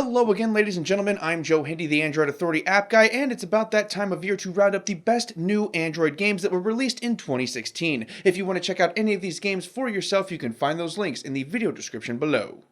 Hello again, ladies and gentlemen. I'm Joe Hindy, the Android Authority app guy, and it's about that time of year to round up the best new Android games that were released in 2016. If you want to check out any of these games for yourself, you can find those links in the video description below.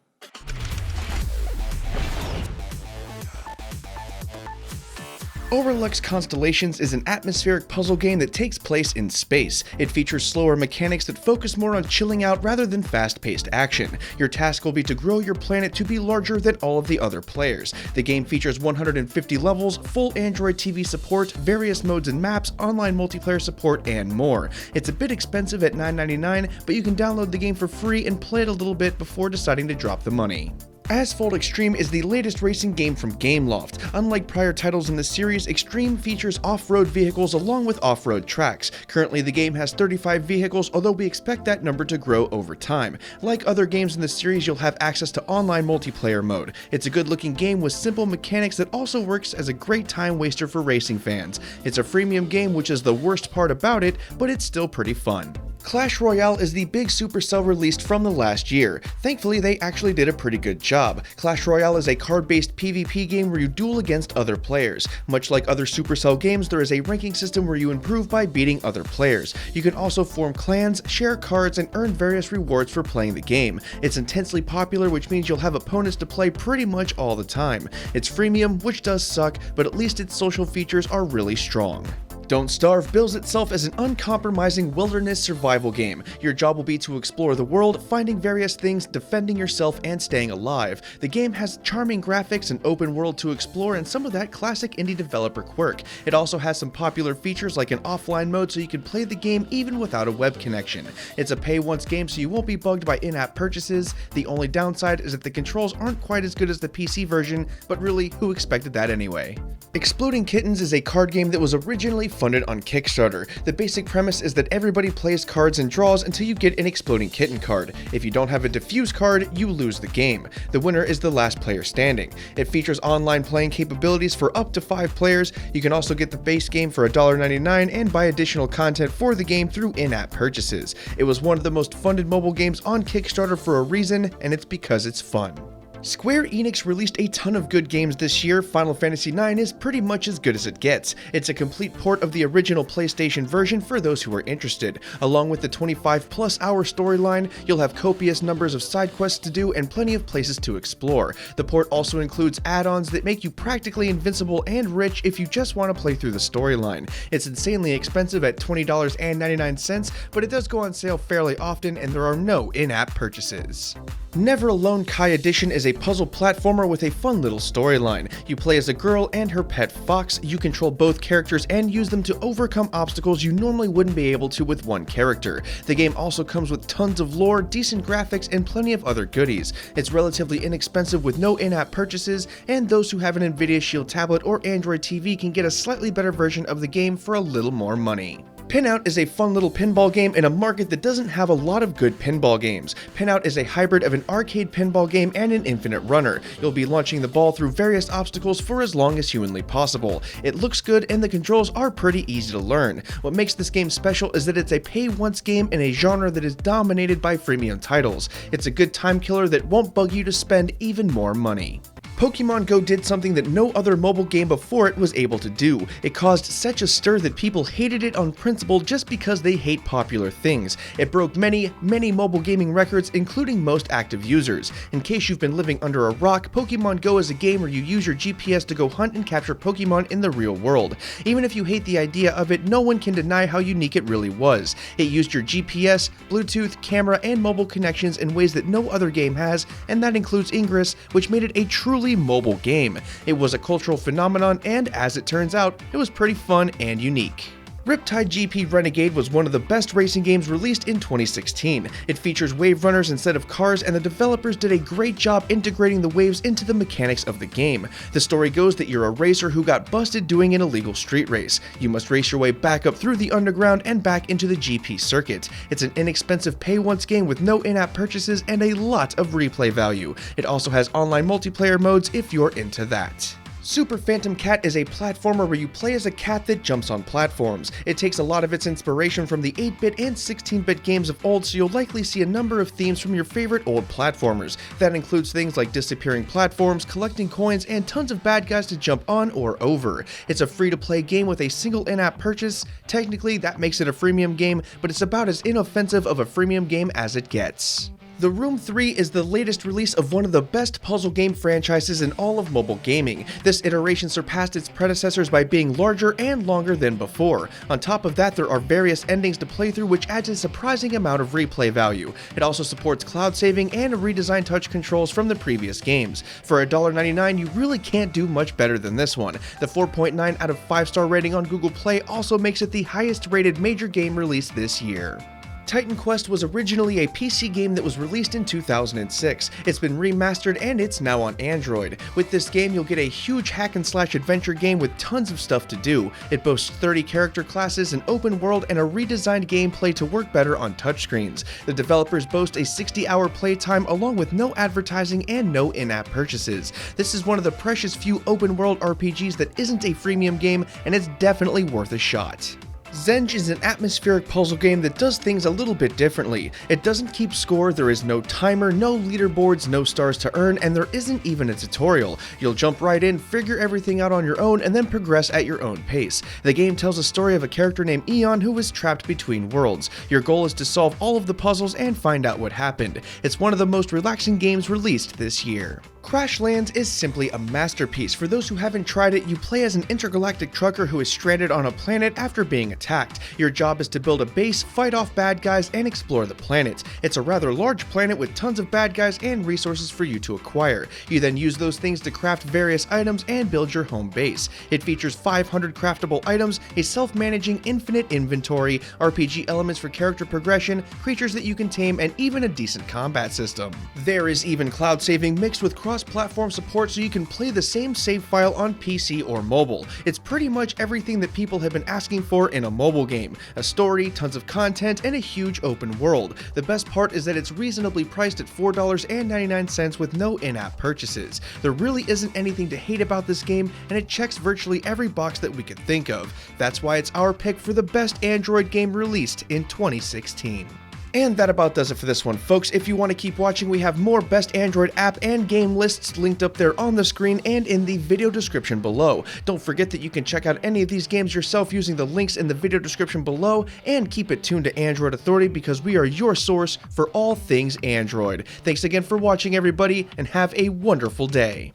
Lux Constellations is an atmospheric puzzle game that takes place in space. It features slower mechanics that focus more on chilling out rather than fast-paced action. Your task will be to grow your planet to be larger than all of the other players. The game features 150 levels, full Android TV support, various modes and maps, online multiplayer support, and more. It's a bit expensive at $9.99, but you can download the game for free and play it a little bit before deciding to drop the money. Asphalt Extreme is the latest racing game from Gameloft. Unlike prior titles in the series, Extreme features off-road vehicles along with off-road tracks. Currently, the game has 35 vehicles, although we expect that number to grow over time. Like other games in the series, you'll have access to online multiplayer mode. It's a good-looking game with simple mechanics that also works as a great time waster for racing fans. It's a freemium game, which is the worst part about it, but it's still pretty fun. Clash Royale is the big Supercell released from the last year. Thankfully, they actually did a pretty good job. Clash Royale is a card-based PvP game where you duel against other players. Much like other Supercell games, there is a ranking system where you improve by beating other players. You can also form clans, share cards, and earn various rewards for playing the game. It's intensely popular, which means you'll have opponents to play pretty much all the time. It's freemium, which does suck, but at least its social features are really strong. Don't Starve bills itself as an uncompromising wilderness survival game. Your job will be to explore the world, finding various things, defending yourself, and staying alive. The game has charming graphics, an open world to explore, and some of that classic indie developer quirk. It also has some popular features like an offline mode so you can play the game even without a web connection. It's a pay-once game so you won't be bugged by in-app purchases. The only downside is that the controls aren't quite as good as the PC version, but really, who expected that anyway? Exploding Kittens is a card game that was originally funded on Kickstarter. The basic premise is that everybody plays cards and draws until you get an exploding kitten card. If you don't have a diffuse card, you lose the game. The winner is the last player standing. It features online playing capabilities for up to 5 players. You can also get the base game for $1.99 and buy additional content for the game through in-app purchases. It was one of the most funded mobile games on Kickstarter for a reason, and it's because it's fun. Square Enix released a ton of good games this year. Final Fantasy IX is pretty much as good as it gets. It's a complete port of the original PlayStation version for those who are interested. Along with the 25+ hour storyline, you'll have copious numbers of side quests to do and plenty of places to explore. The port also includes add-ons that make you practically invincible and rich if you just want to play through the storyline. It's insanely expensive at $20.99, but it does go on sale fairly often and there are no in-app purchases. Never Alone Kai Edition is a puzzle platformer with a fun little storyline. You play as a girl and her pet fox. You control both characters and use them to overcome obstacles you normally wouldn't be able to with one character. The game also comes with tons of lore, decent graphics, and plenty of other goodies. It's relatively inexpensive with no in-app purchases, and those who have an Nvidia Shield tablet or Android TV can get a slightly better version of the game for a little more money. Pinout is a fun little pinball game in a market that doesn't have a lot of good pinball games. Pinout is a hybrid of an arcade pinball game and an infinite runner. You'll be launching the ball through various obstacles for as long as humanly possible. It looks good and the controls are pretty easy to learn. What makes this game special is that it's a pay-once game in a genre that is dominated by freemium titles. It's a good time killer that won't bug you to spend even more money. Pokemon Go did something that no other mobile game before it was able to do. It caused such a stir that people hated it on principle just because they hate popular things. It broke many mobile gaming records, including most active users. In case you've been living under a rock, Pokemon Go is a game where you use your GPS to go hunt and capture Pokemon in the real world. Even if you hate the idea of it, no one can deny how unique it really was. It used your GPS, Bluetooth, camera, and mobile connections in ways that no other game has, and that includes Ingress, which made it a truly mobile game. It was a cultural phenomenon, and as it turns out, it was pretty fun and unique. Riptide GP Renegade was one of the best racing games released in 2016. It features wave runners instead of cars, and the developers did a great job integrating the waves into the mechanics of the game. The story goes that you're a racer who got busted doing an illegal street race. You must race your way back up through the underground and back into the GP circuit. It's an inexpensive pay-once game with no in-app purchases and a lot of replay value. It also has online multiplayer modes if you're into that. Super Phantom Cat is a platformer where you play as a cat that jumps on platforms. It takes a lot of its inspiration from the 8-bit and 16-bit games of old, so you'll likely see a number of themes from your favorite old platformers. That includes things like disappearing platforms, collecting coins, and tons of bad guys to jump on or over. It's a free-to-play game with a single in-app purchase. Technically, that makes it a freemium game, but it's about as inoffensive of a freemium game as it gets. The Room 3 is the latest release of one of the best puzzle game franchises in all of mobile gaming. This iteration surpassed its predecessors by being larger and longer than before. On top of that, there are various endings to play through, which adds a surprising amount of replay value. It also supports cloud saving and redesigned touch controls from the previous games. For $1.99, you really can't do much better than this one. The 4.9 out of 5-star rating on Google Play also makes it the highest rated major game released this year. Titan Quest was originally a PC game that was released in 2006. It's been remastered and it's now on Android. With this game, you'll get a huge hack-and-slash adventure game with tons of stuff to do. It boasts 30 character classes, an open world, and a redesigned gameplay to work better on touchscreens. The developers boast a 60-hour playtime along with no advertising and no in-app purchases. This is one of the precious few open-world RPGs that isn't a freemium game, and it's definitely worth a shot. Venge is an atmospheric puzzle game that does things a little bit differently. It doesn't keep score, there is no timer, no leaderboards, no stars to earn, and there isn't even a tutorial. You'll jump right in, figure everything out on your own, and then progress at your own pace. The game tells a story of a character named Eon who was trapped between worlds. Your goal is to solve all of the puzzles and find out what happened. It's one of the most relaxing games released this year. Crashlands is simply a masterpiece. For those who haven't tried it, you play as an intergalactic trucker who is stranded on a planet after being attacked. Your job is to build a base, fight off bad guys, and explore the planet. It's a rather large planet with tons of bad guys and resources for you to acquire. You then use those things to craft various items and build your home base. It features 500 craftable items, a self-managing infinite inventory, RPG elements for character progression, creatures that you can tame, and even a decent combat system. There is even cloud saving mixed with cross-platform support, so you can play the same save file on PC or mobile. It's pretty much everything that people have been asking for in a mobile game. A story, tons of content, and a huge open world. The best part is that it's reasonably priced at $4.99 with no in-app purchases. There really isn't anything to hate about this game, and it checks virtually every box that we could think of. That's why it's our pick for the best Android game released in 2016. And that about does it for this one, folks. If you want to keep watching, we have more best Android app and game lists linked up there on the screen and in the video description below. Don't forget that you can check out any of these games yourself using the links in the video description below, and keep it tuned to Android Authority because we are your source for all things Android. Thanks again for watching, everybody, and have a wonderful day.